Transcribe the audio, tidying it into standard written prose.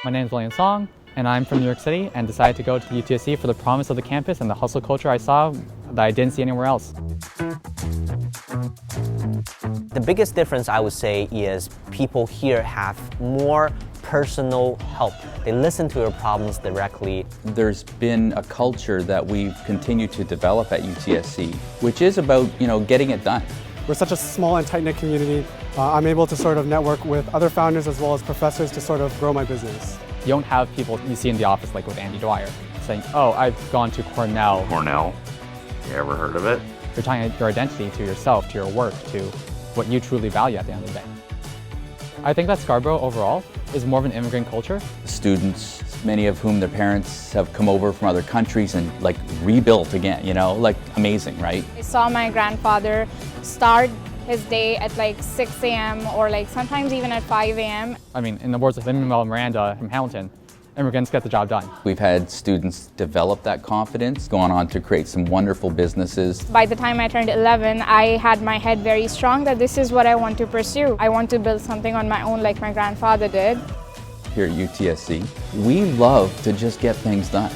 My name is William Song, and I'm from New York City and decided to go to UTSC for the promise of the campus and the hustle culture I saw that I didn't see anywhere else. The biggest difference I would say is people here have more personal help. They listen to your problems directly. There's been a culture that we've continued to develop at UTSC, which is about, getting it done. We're such a small and tight-knit community. I'm able to sort of network with other founders as well as professors to sort of grow my business. You don't have people you see in the office like with Andy Dwyer saying, oh, I've gone to Cornell. Cornell? You ever heard of it? You're tying your identity to yourself, to your work, to what you truly value at the end of the day. I think that Scarborough overall is more of an immigrant culture. Students, many of whom their parents have come over from other countries and rebuilt again, amazing, right? I saw my grandfather start his day at 6 a.m. or sometimes even at 5 a.m. I mean, in the words of Lin-Manuel Miranda from Hamilton, immigrants get the job done. We've had students develop that confidence, going on to create some wonderful businesses. By the time I turned 11, I had my head very strong that this is what I want to pursue. I want to build something on my own like my grandfather did. Here at UTSC, we love to just get things done.